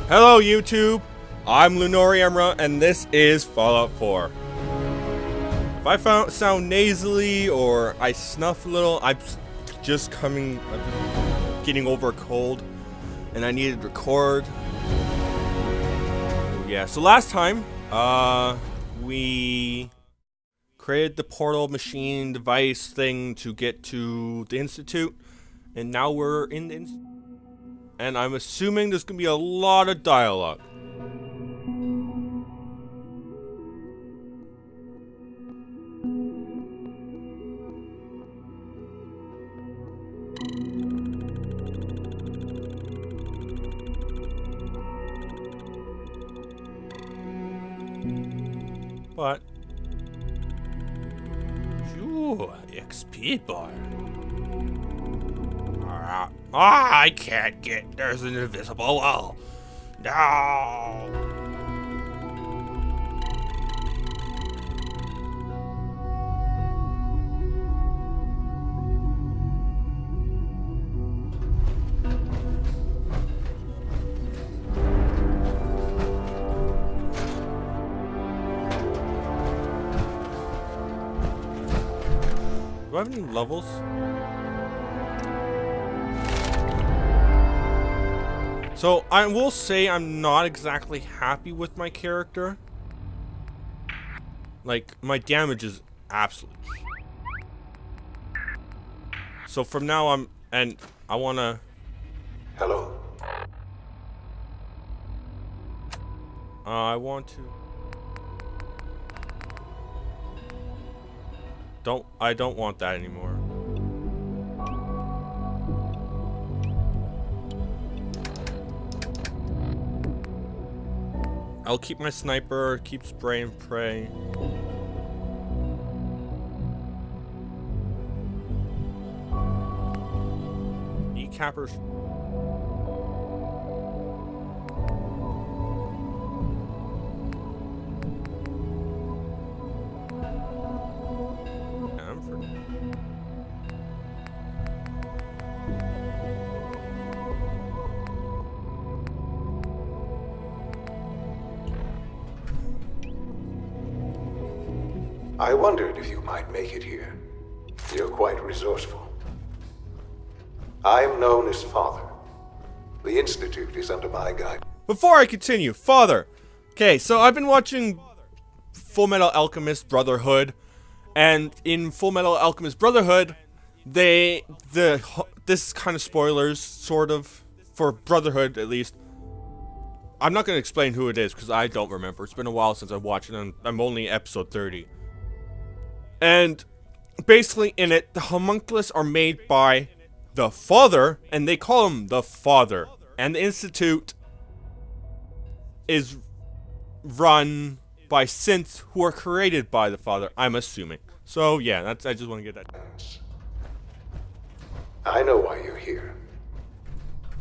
Hello YouTube, I'm Lunori Emra and this is Fallout 4. If I sound nasally or I snuff a little, I'm just getting over a cold and I needed to record. Yeah, so last time, we created the portal machine device thing to get to the Institute, and now we're in the Institute. And I'm assuming there's gonna be a lot of dialogue. But you XP bar. I can't get. There's an invisible wall. No. Do I have any levels? So, I will say I'm not exactly happy with my character. Like, my damage is absolute. So from now I wanna... Hello? I want to... I don't want that anymore. I'll keep my sniper, keep spray and pray. Kneecappers. I wondered if you might make it here. You're quite resourceful. I'm known as Father. The Institute is under my guidance. Before I continue, Father! Okay, so I've been watching Full Metal Alchemist Brotherhood, and in Full Metal Alchemist Brotherhood, this kind of spoilers, sort of, for Brotherhood at least. I'm not going to explain who it is, because I don't remember. It's been a while since I watched it, and I'm only episode 30. And basically in it, the homunculus are made by the Father, and they call him the Father. And the Institute is run by synths who are created by the Father, I'm assuming. So yeah, I just want to get that. I know why you're here.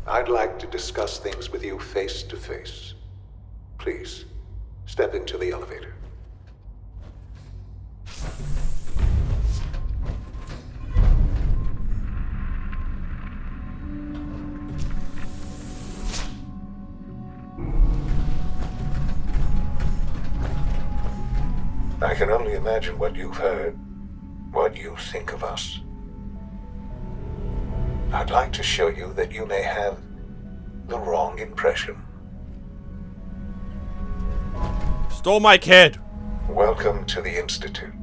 I'd like to discuss things with you face to face. Please, step into the elevator. I can only imagine what you've heard, what you think of us. I'd like to show you that you may have the wrong impression. Stole my kid! Welcome to the Institute.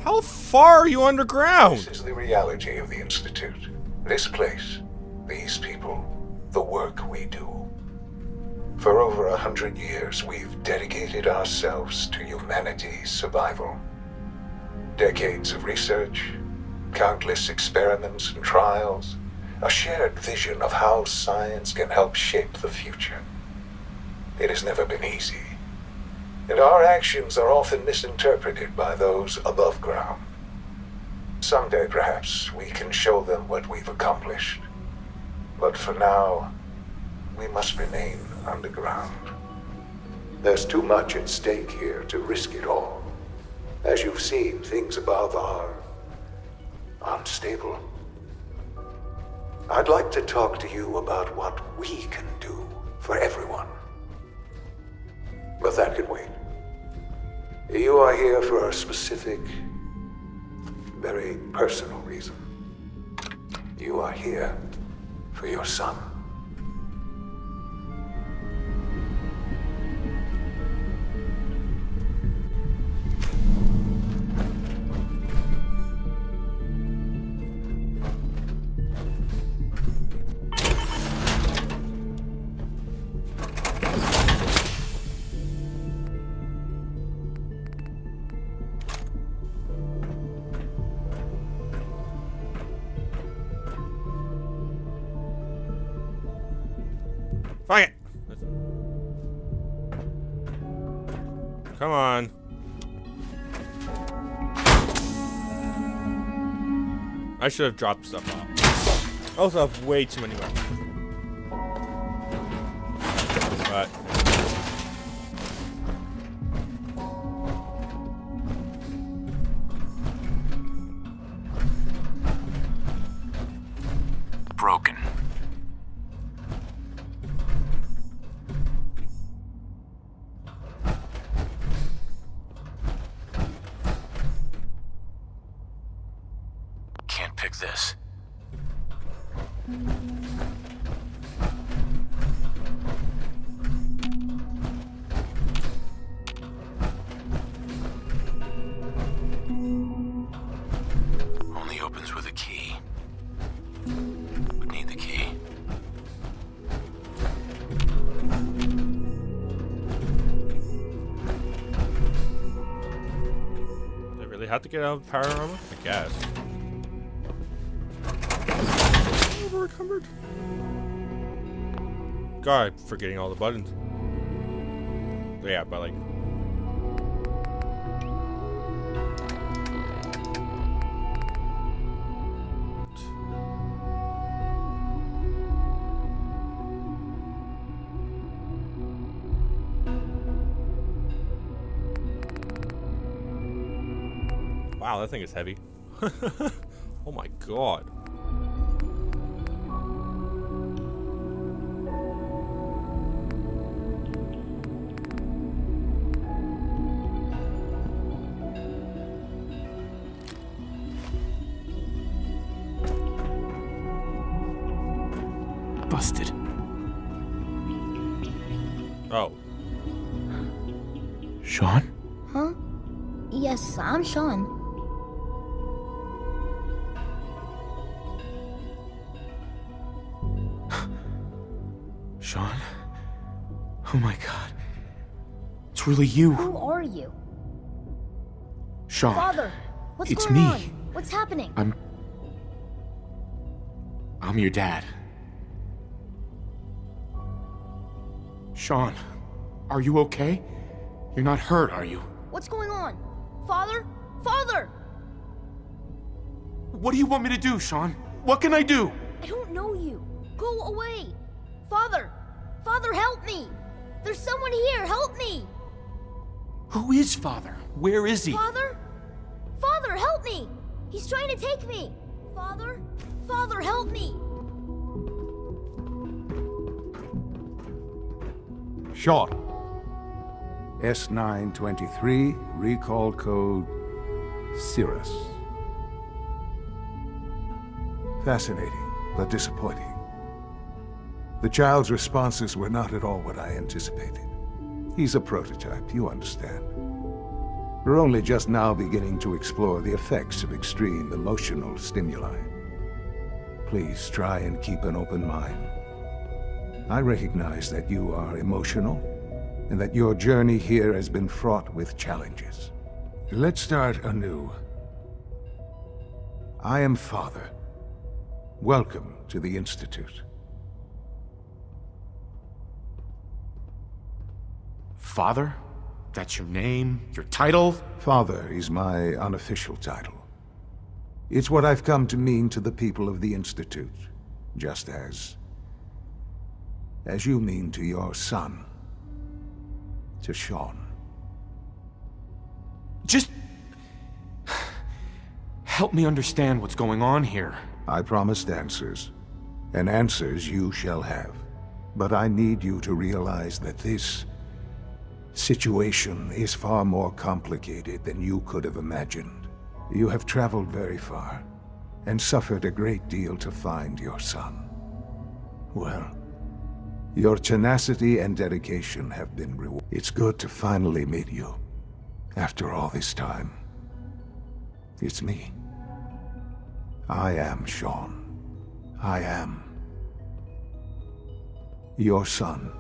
How far are you underground? This is the reality of the Institute. This place, these people, the work we do. For over 100 years, we've dedicated ourselves to humanity's survival. Decades of research, countless experiments and trials, a shared vision of how science can help shape the future. It has never been easy, and our actions are often misinterpreted by those above ground. Someday, perhaps, we can show them what we've accomplished. But for now, we must remain underground. There's too much at stake here to risk it all. As you've seen, things above are unstable. I'd like to talk to you about what we can do for everyone. But that can wait. You are here for a specific, very personal reason. You are here for your son. Fuck it! Come on. I should have dropped stuff off. I also have way too many weapons. But broken. Can't pick this. Only opens with a key. Would need the key. do I really have to get out of power armor? I guess. Over-encumbered. God, I'm forgetting all the buttons. Yeah, but like. Wow, that thing is heavy. Oh my god. Busted. Oh. Sean? Huh? Yes, I'm Sean. Sean? Oh my god. It's really you. Who are you? Sean. Father, what's It's going me. on? What's happening? I'm your dad. Sean, are you okay? You're not hurt, are you? What's going on? Father? Father! What do you want me to do, Sean? What can I do? I don't know you. Go away. Father! Father, help me! There's someone here, help me! Who is Father? Where is he? Father? Father, help me! He's trying to take me! Father? Father, help me! Sean. S923, recall code Cirrus. Fascinating, but disappointing. The child's responses were not at all what I anticipated. He's a prototype, you understand. We're only just now beginning to explore the effects of extreme emotional stimuli. Please try and keep an open mind. I recognize that you are emotional, and that your journey here has been fraught with challenges. Let's start anew. I am Father. Welcome to the Institute. Father? That's your name? Your title? Father is my unofficial title. It's what I've come to mean to the people of the Institute, just as you mean to your son, to Sean. Just help me understand what's going on here. I promised answers, and answers you shall have. But I need you to realize that this situation is far more complicated than you could have imagined. You have traveled very far, and suffered a great deal to find your son. Well, your tenacity and dedication have been rewarded. It's good to finally meet you, after all this time. It's me. I am Sean. I am your son.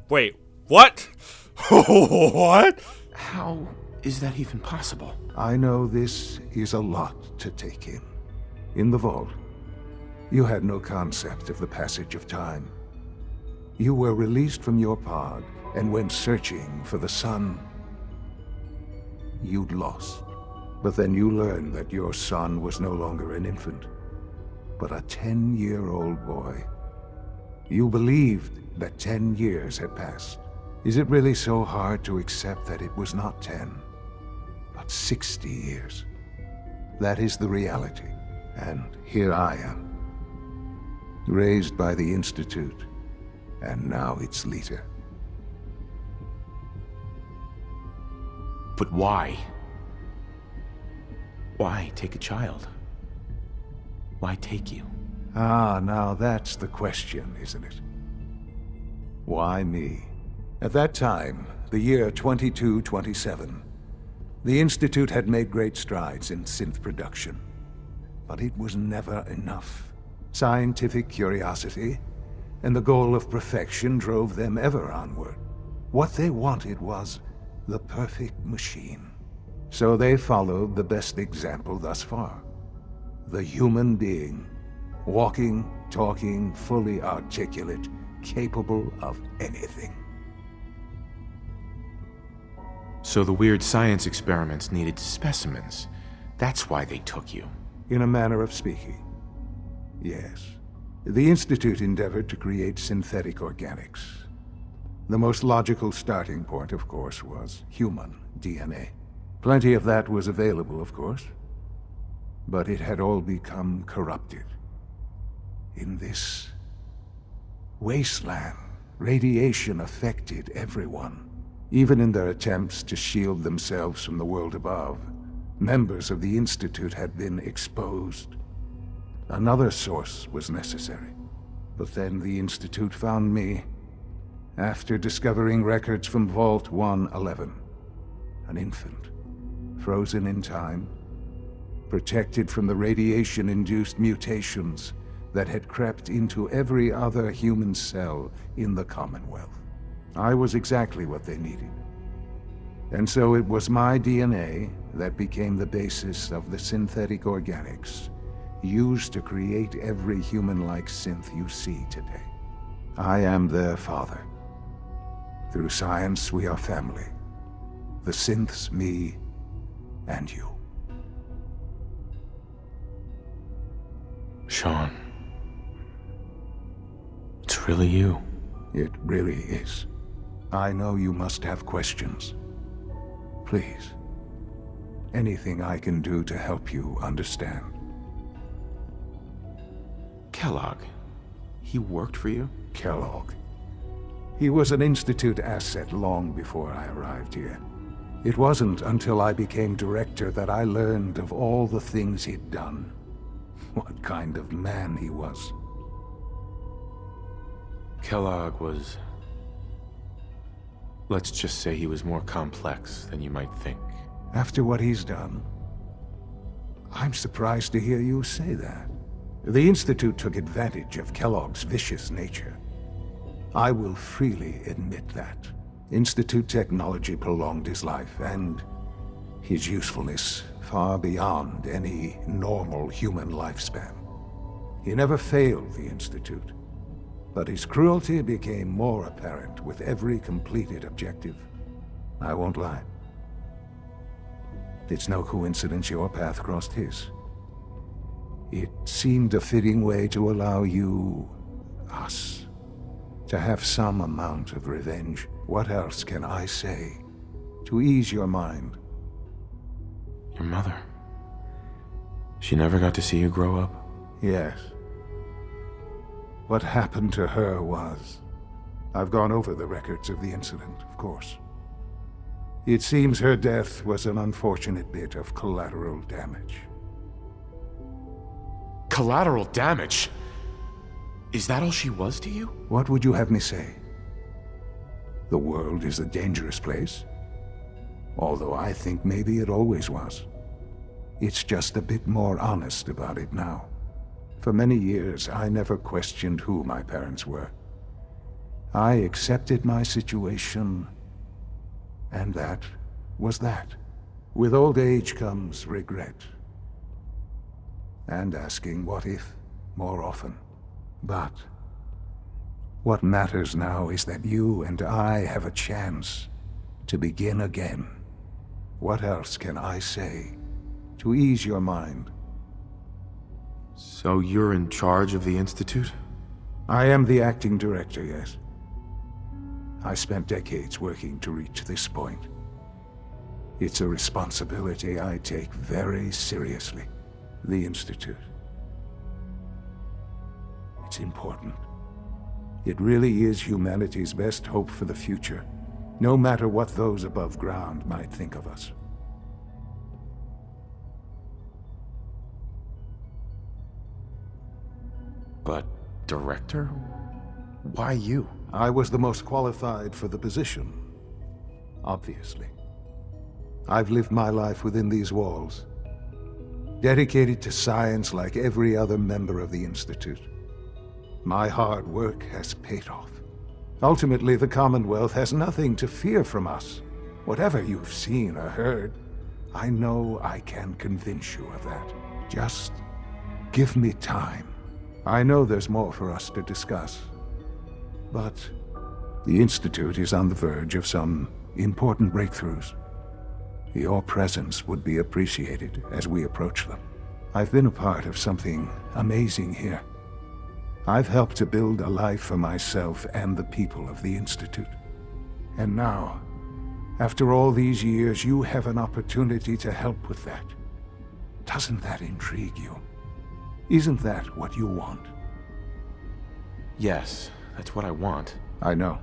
Wait, what? What? How is that even possible? I know this is a lot to take in. In the vault, you had no concept of the passage of time. You were released from your pod and went searching for the son you'd lost. But then you learned that your son was no longer an infant, but a 10-year-old boy. You believed that 10 years had passed. Is it really so hard to accept that it was not 10, but 60 years? That is the reality, and here I am, raised by the Institute, and now its leader. But why? Why take a child? Why take you? Ah, now that's the question, isn't it? Why me? At that time, the year 2227, the Institute had made great strides in synth production. But it was never enough. Scientific curiosity and the goal of perfection drove them ever onward. What they wanted was the perfect machine. So they followed the best example thus far. The human being. Walking, talking, fully articulate, capable of anything. So the weird science experiments needed specimens. That's why they took you. In a manner of speaking, yes. The Institute endeavored to create synthetic organics. The most logical starting point, of course, was human DNA. Plenty of that was available, of course. But it had all become corrupted. In this wasteland, radiation affected everyone. Even in their attempts to shield themselves from the world above, members of the Institute had been exposed. Another source was necessary. But then the Institute found me, after discovering records from Vault 111. An infant, frozen in time, protected from the radiation-induced mutations that had crept into every other human cell in the Commonwealth. I was exactly what they needed. And so it was my DNA that became the basis of the synthetic organics used to create every human-like synth you see today. I am their father. Through science, we are family. The synths, me, and you. Sean. It's really you. It really is. I know you must have questions. Please. Anything I can do to help you understand. Kellogg. He worked for you? Kellogg. He was an Institute asset long before I arrived here. It wasn't until I became director that I learned of all the things he'd done. What kind of man he was. Kellogg was... Let's just say he was more complex than you might think. After what he's done, I'm surprised to hear you say that. The Institute took advantage of Kellogg's vicious nature. I will freely admit that. Institute technology prolonged his life, and his usefulness far beyond any normal human lifespan. He never failed the Institute, but his cruelty became more apparent with every completed objective. I won't lie. It's no coincidence your path crossed his. It seemed a fitting way to allow you, us, to have some amount of revenge. What else can I say to ease your mind? Your mother. She never got to see you grow up? Yes. What happened to her was... I've gone over the records of the incident, of course. It seems her death was an unfortunate bit of collateral damage. Collateral damage? Is that all she was to you? What would you have me say? The world is a dangerous place. Although I think maybe it always was. It's just a bit more honest about it now. For many years, I never questioned who my parents were. I accepted my situation, and that was that. With old age comes regret. And asking what if more often. But what matters now is that you and I have a chance to begin again. What else can I say to ease your mind? So you're in charge of the Institute? I am the acting director, yes. I spent decades working to reach this point. It's a responsibility I take very seriously. The Institute. It's important. It really is humanity's best hope for the future, no matter what those above ground might think of us. But, director? Why you? I was the most qualified for the position, obviously. I've lived my life within these walls, dedicated to science like every other member of the Institute. My hard work has paid off. Ultimately, the Commonwealth has nothing to fear from us. Whatever you've seen or heard, I know I can convince you of that. Just give me time. I know there's more for us to discuss. But the Institute is on the verge of some important breakthroughs. Your presence would be appreciated as we approach them. I've been a part of something amazing here. I've helped to build a life for myself and the people of the Institute. And now, after all these years, you have an opportunity to help with that. Doesn't that intrigue you? Isn't that what you want? Yes, that's what I want. I know.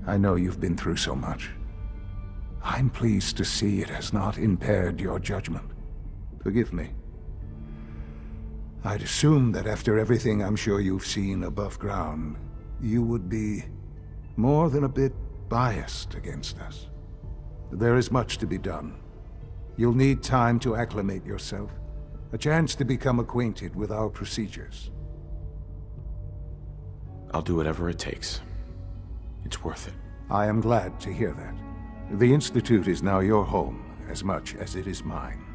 I know you've been through so much. I'm pleased to see it has not impaired your judgment. Forgive me. I'd assumed that after everything I'm sure you've seen above ground, you would be more than a bit biased against us. There is much to be done. You'll need time to acclimate yourself, a chance to become acquainted with our procedures. I'll do whatever it takes. It's worth it. I am glad to hear that. The Institute is now your home, as much as it is mine.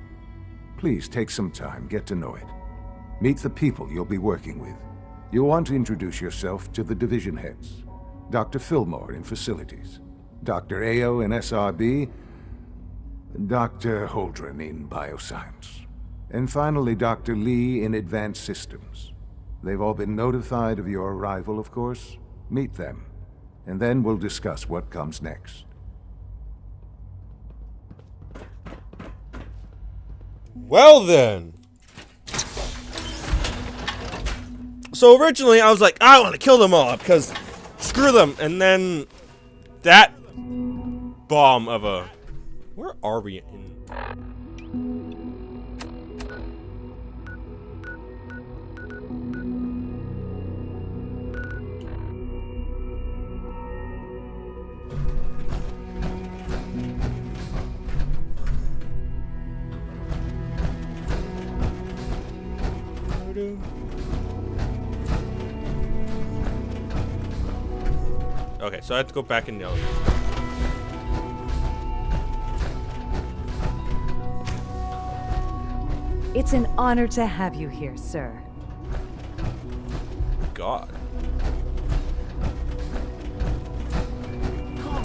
Please take some time, get to know it. Meet the people you'll be working with. You'll want to introduce yourself to the division heads. Dr. Fillmore in Facilities, Dr. Ayo in SRB, Dr. Holdren in Bioscience, and finally Dr. Lee in Advanced Systems. They've all been notified of your arrival, of course. Meet them, and then we'll discuss what comes next. Well then. So originally I was like, I want to kill them all because screw them, and then that bomb of a... Where are we in? Okay, so I have to go back in the elevator. It's an honor to have you here, sir. God.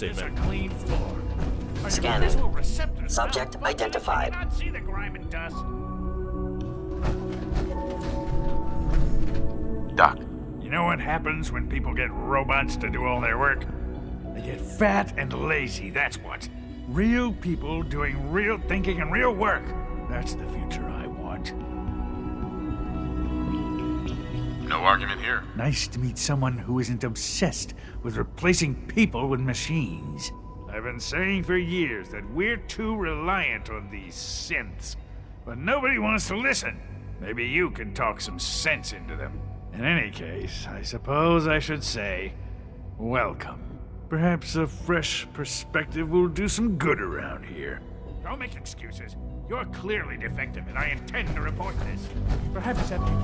There's a clean floor. Scanning. Receptors, Subject identified. Can you not see the grime and dust? Doc. You know what happens when people get robots to do all their work? They get fat and lazy, that's what. Real people doing real thinking and real work. That's the future I want. No argument here. Nice to meet someone who isn't obsessed with replacing people with machines. I've been saying for years that we're too reliant on these synths, but nobody wants to listen. Maybe you can talk some sense into them. In any case, I suppose I should say, welcome. Perhaps a fresh perspective will do some good around here. Don't make excuses. You're clearly defective, and I intend to report this. Perhaps after you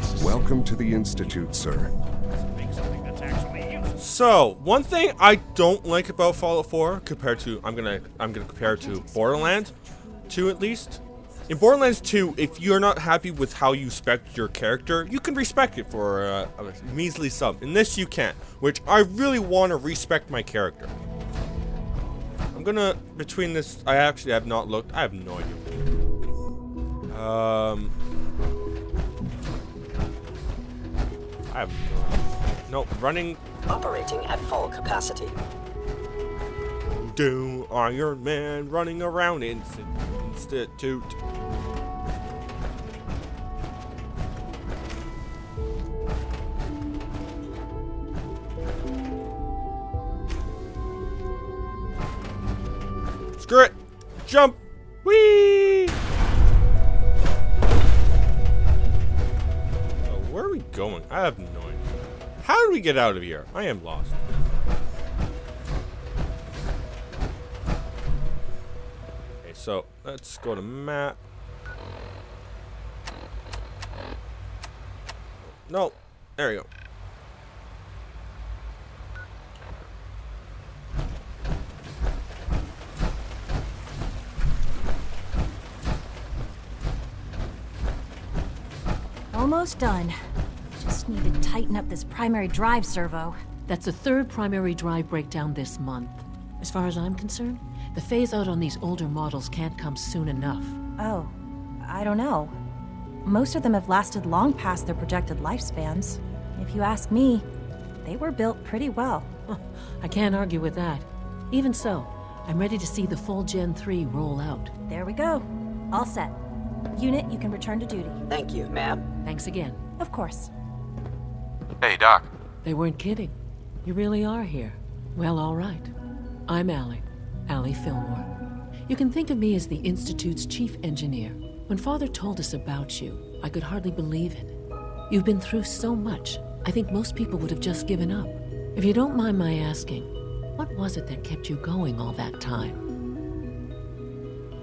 disassemble. Welcome to the Institute, sir. Make something that's actually useful. So, one thing I don't like about Fallout 4 compared to I'm gonna compare it to Borderlands 2 at least. In Borderlands 2, if you're not happy with how you spec your character, you can respec it for a measly sum. In this, you can't, which I really want to respec my character. I'm gonna, between this, I actually have not looked, I have no idea. I have no, running. Operating at full capacity. Do Iron Man running around Institute. Screw it! Jump! Whee! Where are we going? I have no idea. How do we get out of here? I am lost. Okay, so let's go to map. No, there we go. Almost done. Just need to tighten up this primary drive servo. That's the third primary drive breakdown this month. As far as I'm concerned, the phase out on these older models can't come soon enough. Oh, I don't know. Most of them have lasted long past their projected lifespans. If you ask me, they were built pretty well. I can't argue with that. Even so, I'm ready to see the full Gen 3 roll out. There we go. All set. Unit, you can return to duty. Thank you, ma'am. Thanks again. Of course. Hey, Doc. They weren't kidding. You really are here. Well, all right. I'm Allie Fillmore. You can think of me as the Institute's chief engineer. When Father told us about you, I could hardly believe it. You've been through so much, I think most people would have just given up. If you don't mind my asking, what was it that kept you going all that time?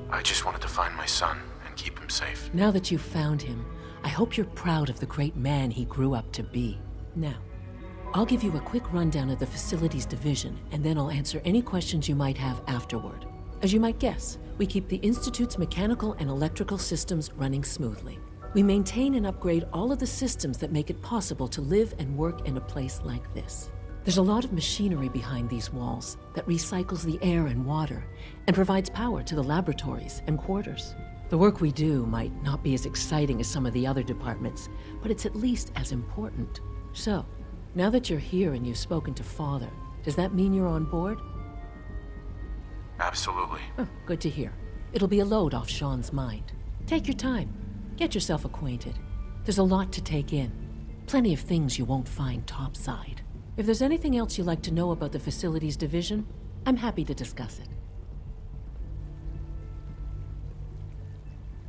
I just wanted to find my son and keep him safe. Now that you've found him, I hope you're proud of the great man he grew up to be. Now, I'll give you a quick rundown of the Facilities Division, and then I'll answer any questions you might have afterward. As you might guess, we keep the Institute's mechanical and electrical systems running smoothly. We maintain and upgrade all of the systems that make it possible to live and work in a place like this. There's a lot of machinery behind these walls that recycles the air and water and provides power to the laboratories and quarters. The work we do might not be as exciting as some of the other departments, but it's at least as important. So, now that you're here and you've spoken to Father, does that mean you're on board? Absolutely. Oh, good to hear. It'll be a load off Sean's mind. Take your time. Get yourself acquainted. There's a lot to take in. Plenty of things you won't find topside. If there's anything else you'd like to know about the Facilities Division, I'm happy to discuss it.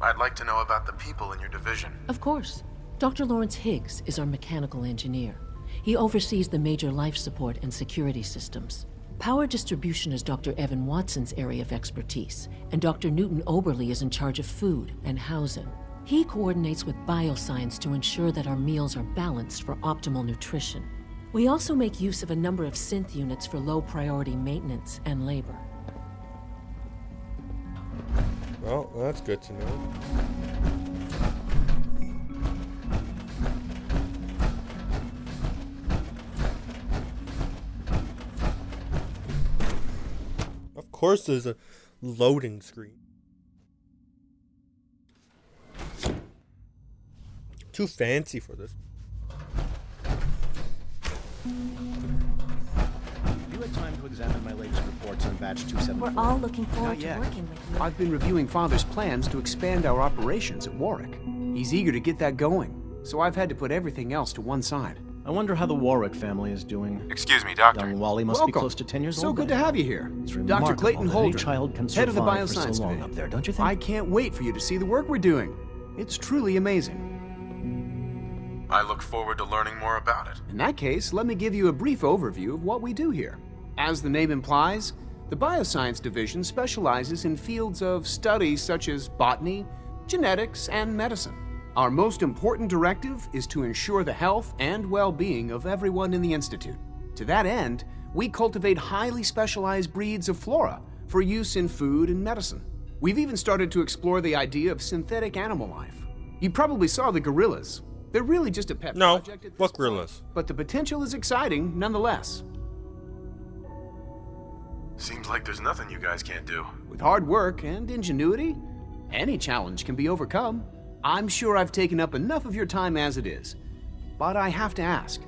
I'd like to know about the people in your division. Of course. Dr. Lawrence Higgs is our mechanical engineer. He oversees the major life support and security systems. Power distribution is Dr. Evan Watson's area of expertise, and Dr. Newton Oberly is in charge of food and housing. He coordinates with bioscience to ensure that our meals are balanced for optimal nutrition. We also make use of a number of synth units for low-priority maintenance and labor. Well, that's good to know. Of course there's a loading screen. Too fancy for this. You had time to examine my latest reports on batch 274. We're all looking forward Not to yet. working with you. I've been reviewing Father's plans to expand our operations at Warwick. He's eager to get that going. so I've had to put everything else to one side. I wonder how the Warwick family is doing. Excuse me, Doctor. Young Wally must Welcome. be close to 10 years So old. good to have you here. It's Dr. remarkable Clayton that Holder, any child can head of the survive for Bioscience so long Division. up there, don't you think? I can't wait for you to see the work we're doing. It's truly amazing. I look forward to learning more about it. In that case, let me give you a brief overview of what we do here. As the name implies, the Bioscience Division specializes in fields of study such as botany, genetics, and medicine. Our most important directive is to ensure the health and well-being of everyone in the Institute. To that end, we cultivate highly specialized breeds of flora for use in food and medicine. We've even started to explore the idea of synthetic animal life. You probably saw the gorillas. They're really just a pet No, project at this what point, gorillas? but the potential is exciting nonetheless. Seems like there's nothing you guys can't do. With hard work and ingenuity, any challenge can be overcome. I'm sure I've taken up enough of your time as it is. But I have to ask,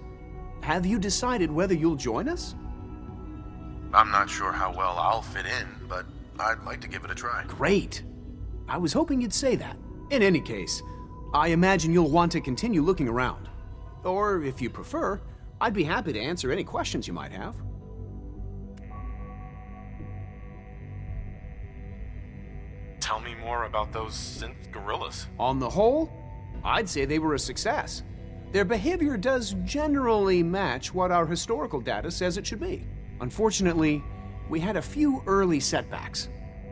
have you decided whether you'll join us? I'm not sure how well I'll fit in, but I'd like to give it a try. Great. I was hoping you'd say that. In any case, I imagine you'll want to continue looking around. Or, if you prefer, I'd be happy to answer any questions you might have. Tell me more about those synth gorillas. On the whole, I'd say they were a success. Their behavior does generally match what our historical data says it should be. Unfortunately, we had a few early setbacks.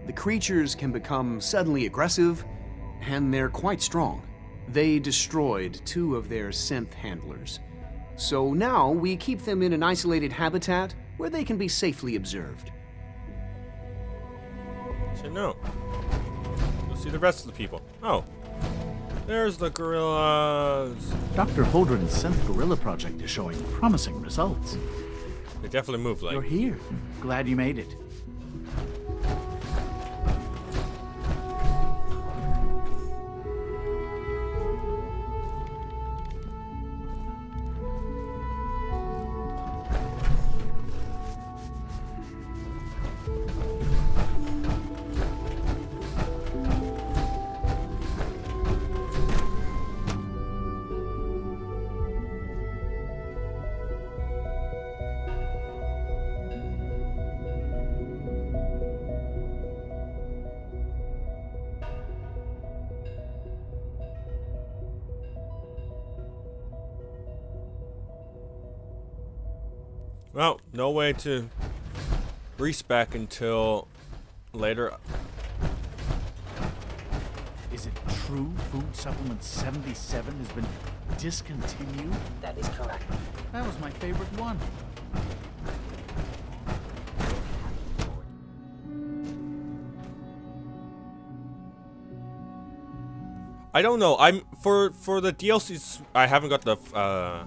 The creatures can become suddenly aggressive, and they're quite strong. They destroyed 2 of their synth handlers. So now we keep them in an isolated habitat where they can be safely observed. So no. You'll see the rest of the people. Oh. There's the gorillas. Dr. Holdren's Synth Gorilla project is showing promising results. They definitely move like. You're here. Glad you made it. Well, no way to respec until later. Is it true Food Supplement 77 has been discontinued? That is correct. That was my favorite one. I don't know. I'm for the DLCs. I haven't got the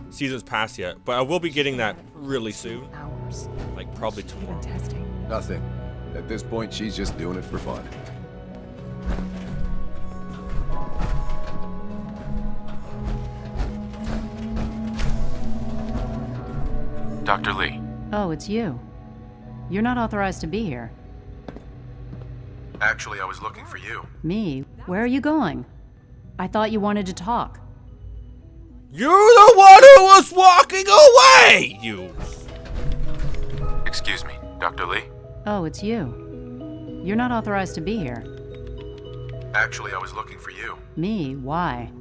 Seasons Pass yet, but I will be getting that really soon. Hours. Like probably tomorrow. Testing. Nothing. At this point, she's just doing it for fun. Dr. Lee. Oh, it's you. You're not authorized to be here. Actually, I was looking for you. Me? Where are you going? I thought you wanted to talk. You're the one who was walking away! You. Excuse me, Dr. Lee? Oh, it's you. You're not authorized to be here. Actually, I was looking for you. Me? Why?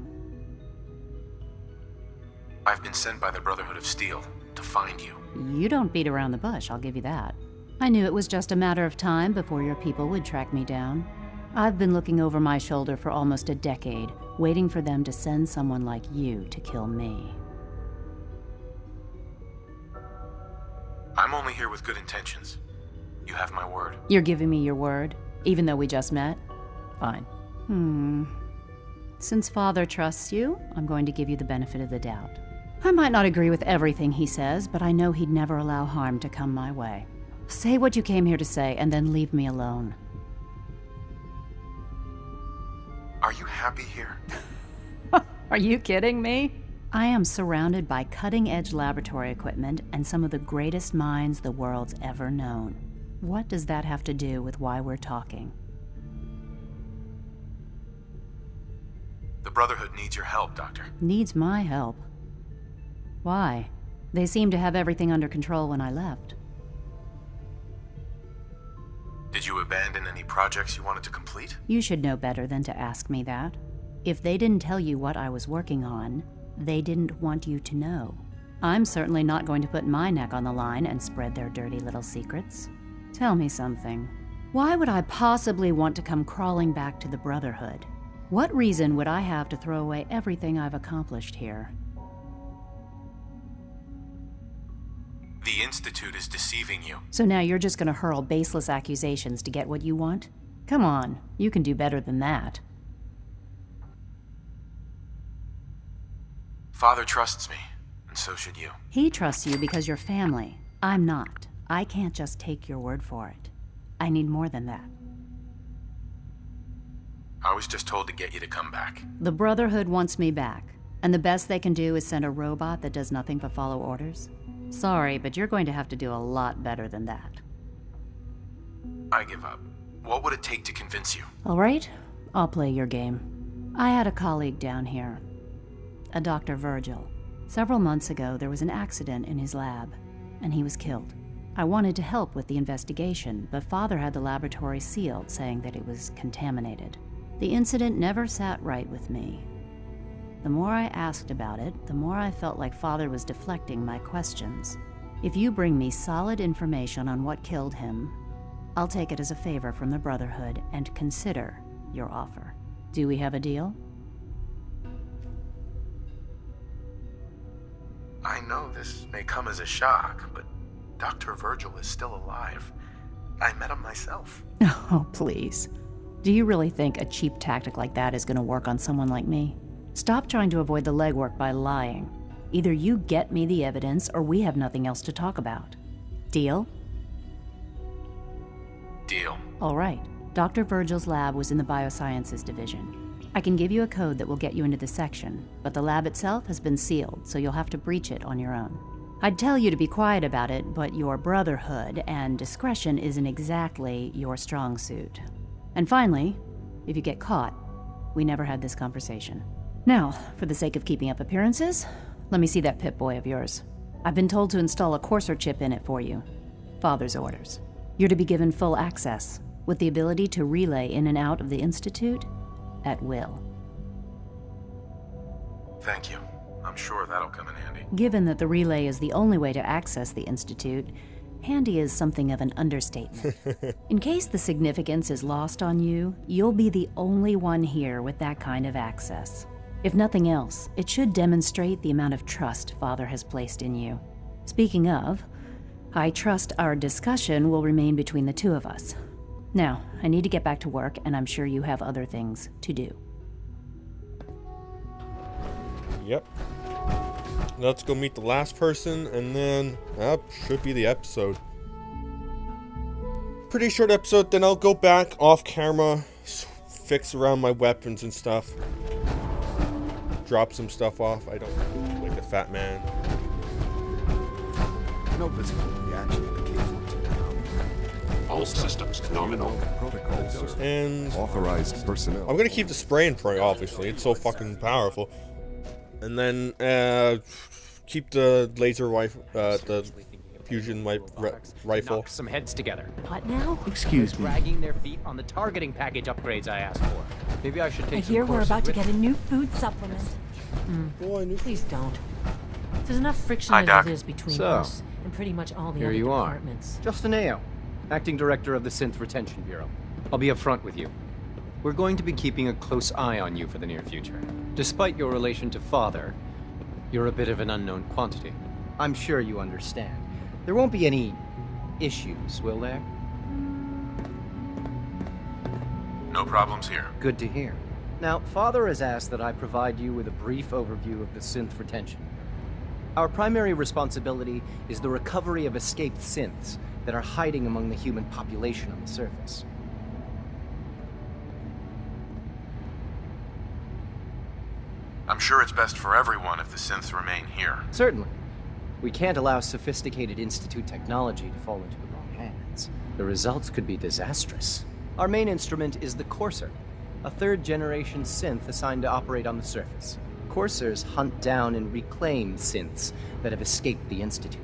I've been sent by the Brotherhood of Steel to find you. You don't beat around the bush, I'll give you that. I knew it was just a matter of time before your people would track me down. I've been looking over my shoulder for almost a decade, waiting for them to send someone like you to kill me. I'm only here with good intentions. You have my word. You're giving me your word, even though we just met? Fine. Since Father trusts you, I'm going to give you the benefit of the doubt. I might not agree with everything he says, but I know he'd never allow harm to come my way. Say what you came here to say, and then leave me alone. Are you happy here? Are you kidding me? I am surrounded by cutting-edge laboratory equipment and some of the greatest minds the world's ever known. What does that have to do with why we're talking? The Brotherhood needs your help, Doctor. Needs my help. Why? They seemed to have everything under control when I left. Did you abandon any projects you wanted to complete? You should know better than to ask me that. If they didn't tell you what I was working on, they didn't want you to know. I'm certainly not going to put my neck on the line and spread their dirty little secrets. Tell me something. Why would I possibly want to come crawling back to the Brotherhood? What reason would I have to throw away everything I've accomplished here? The Institute is deceiving you. So now you're just going to hurl baseless accusations to get what you want? Come on, you can do better than that. Father trusts me, and so should you. He trusts you because you're family. I'm not. I can't just take your word for it. I need more than that. I was just told to get you to come back. The Brotherhood wants me back, and the best they can do is send a robot that does nothing but follow orders. Sorry, but you're going to have to do a lot better than that. I give up. What would it take to convince you? All right, I'll play your game. I had a colleague down here, a Dr. Virgil. Several months ago, there was an accident in his lab, and he was killed. I wanted to help with the investigation, but Father had the laboratory sealed, saying that it was contaminated. The incident never sat right with me. The more I asked about it, the more I felt like Father was deflecting my questions. If you bring me solid information on what killed him, I'll take it as a favor from the Brotherhood and consider your offer. Do we have a deal? I know this may come as a shock, but Dr. Virgil is still alive. I met him myself. Oh, please. Do you really think a cheap tactic like that is going to work on someone like me? Stop trying to avoid the legwork by lying. Either you get me the evidence, or we have nothing else to talk about. Deal? Deal. All right. Dr. Virgil's lab was in the Biosciences Division. I can give you a code that will get you into the section, but the lab itself has been sealed, so you'll have to breach it on your own. I'd tell you to be quiet about it, but your Brotherhood and discretion isn't exactly your strong suit. And finally, if you get caught, we never had this conversation. Now, for the sake of keeping up appearances, let me see that Pip-Boy of yours. I've been told to install a courser chip in it for you. Father's orders. You're to be given full access, with the ability to relay in and out of the Institute at will. Thank you. I'm sure that'll come in handy. Given that the relay is the only way to access the Institute, handy is something of an understatement. In case the significance is lost on you, you'll be the only one here with that kind of access. If nothing else, it should demonstrate the amount of trust Father has placed in you. Speaking of, I trust our discussion will remain between the two of us. Now, I need to get back to work, and I'm sure you have other things to do. Yep. Let's go meet the last person, and then that should be the episode. Pretty short episode, then I'll go back off camera, fix around my weapons and stuff. Drop some stuff off. I don't like a fat man. No visible reaction to the K-14. All systems nominal. Protocols are And authorized personnel. I'm gonna keep the spray and pray, obviously. It's so fucking powerful. And then keep the laser rifle, the fusion rifle. Knock some heads together. What now? Excuse me. Dragging their feet on the targeting package upgrades I asked for. Maybe I should I take some hear we're courses about to with get a you. new food supplement. Oh, I knew. Please don't. There's enough friction Hi, as Doc. it is between So, us and pretty much all the Here other you are. departments. Justin Ao, Acting Director of the Synth Retention Bureau. I'll be upfront with you. We're going to be keeping a close eye on you for the near future. Despite your relation to Father, you're a bit of an unknown quantity. I'm sure you understand. There won't be any issues, will there? No problems here. Good to hear. Now, Father has asked that I provide you with a brief overview of the synth retention. Our primary responsibility is the recovery of escaped synths that are hiding among the human population on the surface. I'm sure it's best for everyone if the synths remain here. Certainly. We can't allow sophisticated Institute technology to fall into the wrong hands. The results could be disastrous. Our main instrument is the courser. a third-generation synth assigned to operate on the surface. Coursers hunt down and reclaim synths that have escaped the Institute.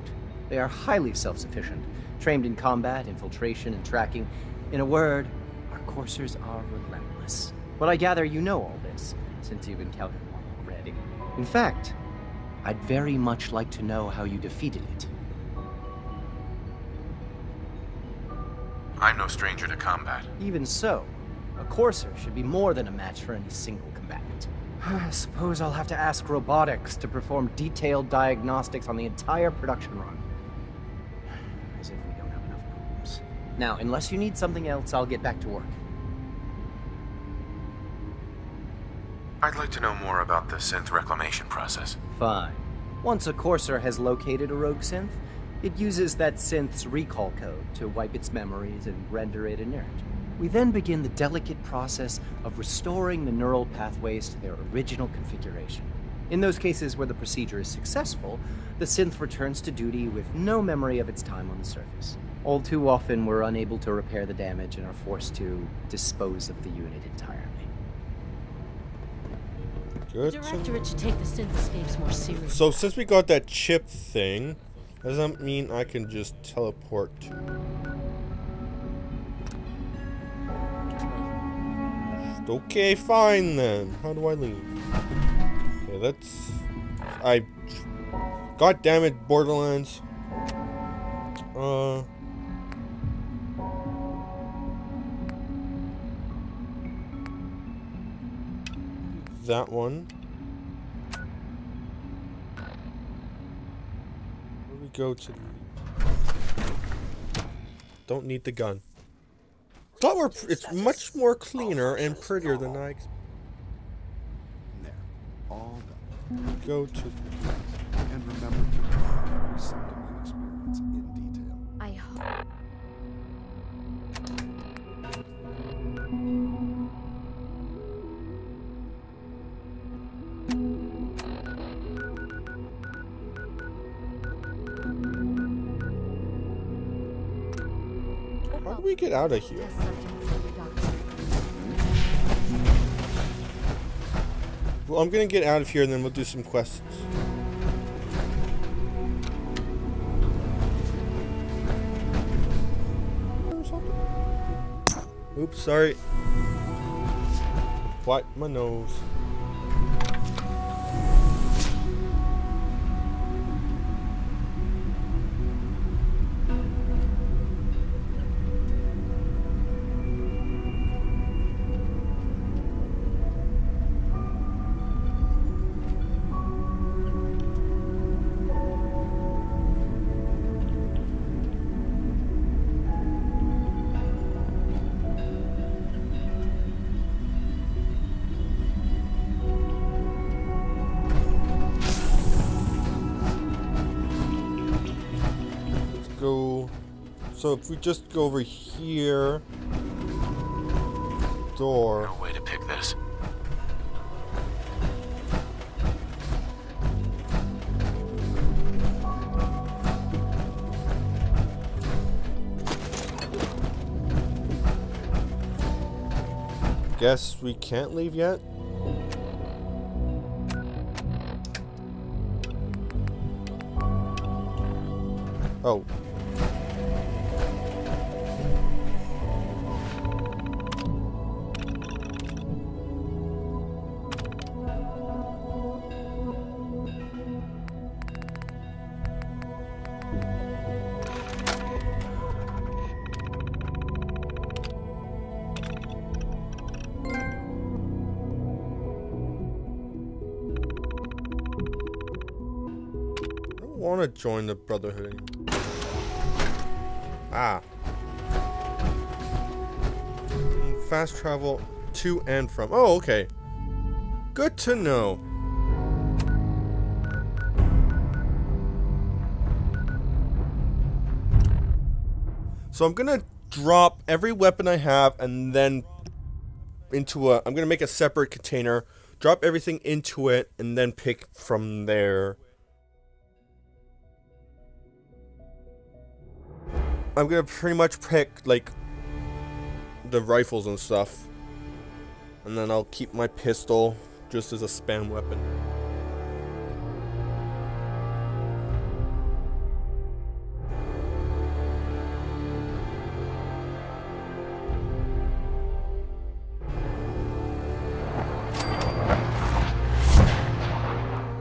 They are highly self-sufficient, trained in combat, infiltration, and tracking. In a word, our coursers are relentless. But I gather you know all this, since you've encountered one already. In fact, I'd very much like to know how you defeated it. I'm no stranger to combat. Even so, a courser should be more than a match for any single combatant. I suppose I'll have to ask robotics to perform detailed diagnostics on the entire production run. As if we don't have enough problems. Now, unless you need something else, I'll get back to work. I'd like to know more about the synth reclamation process. Fine. Once a courser has located a rogue synth, it uses that synth's recall code to wipe its memories and render it inert. We then begin the delicate process of restoring the neural pathways to their original configuration. In those cases where the procedure is successful, the synth returns to duty with no memory of its time on the surface. All too often, we're unable to repair the damage and are forced to dispose of the unit entirely. The Directorate should take the synth escapes more seriously. So since we got that chip thing, does that mean I can just teleport to... Okay, fine then. How do I leave? Okay, let's... God damn it, Borderlands. That one. Where we go to? Don't need the gun. Thought we're it's much more cleaner and prettier than I expected. There. All done. Go to. And remember to record every symptom you experience in detail. I hope. How do we get out of here? Well, I'm gonna get out of here and then we'll do some quests. Oops, sorry. Wipe my nose. Go. So if we just go over here, door. No way to pick this. Guess we can't leave yet. Oh. I don't want to join the Brotherhood anymore. Ah. Fast travel to and from. Oh, okay. Good to know. So I'm gonna drop every weapon I have and then into a... I'm gonna make a separate container, drop everything into it, and then pick from there. I'm gonna pretty much pick, like, the rifles and stuff. And then I'll keep my pistol just as a spam weapon.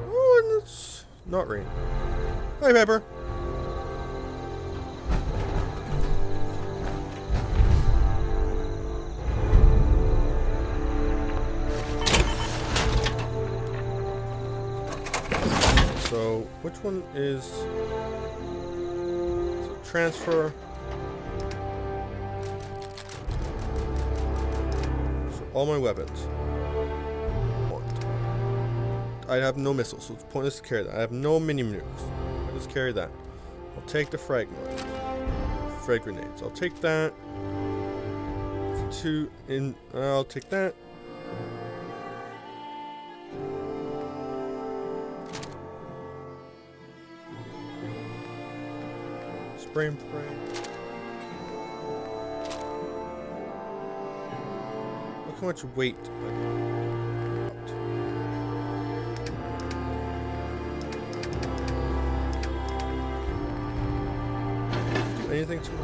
Oh, and it's not rain. Hi, Pepper. So, which one is so transfer? So all my weapons. I have no missiles, so it's pointless to carry that. I have no mini nukes. I'll just carry that. I'll take the frag grenades. I'll take that. I'll take that. Spray and pray. Look how much weight I dropped. Do anything to it?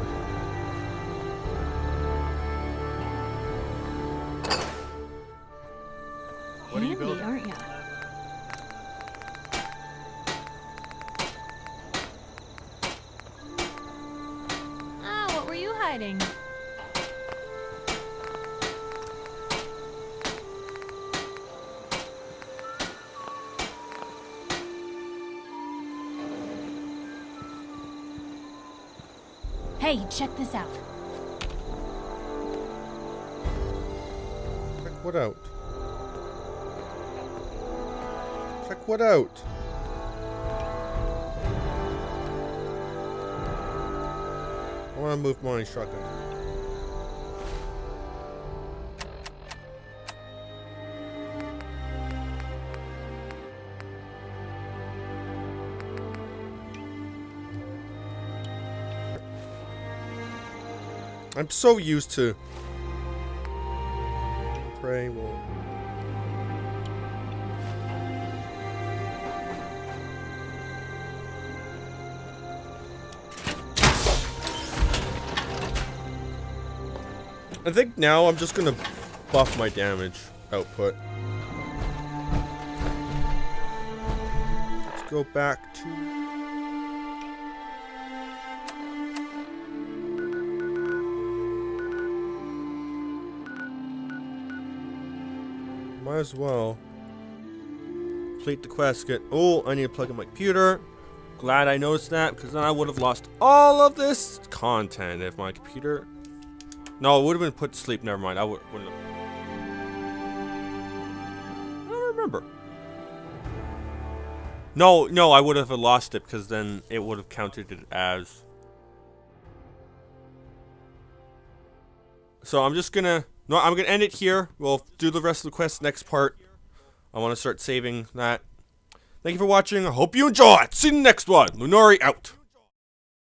What are you building? Aren't you? Hiding. Hey, check this out. Check what out? Check what out? I want to move my shotgun. I'm so used to pray will. I think now I'm just gonna buff my damage output. Let's go back to... Might as well complete the quest. Oh, I need to plug in my computer. Glad I noticed that, because then I would have lost all of this content if my computer... No, it would have been put to sleep. Never mind. I wouldn't have. I don't remember. No, I would have lost it because then it would have counted it as. So I'm just gonna. No, I'm gonna end it here. We'll do the rest of the quest next part. I want to start saving that. Thank you for watching. I hope you enjoyed. See you in the next one. Lunari out.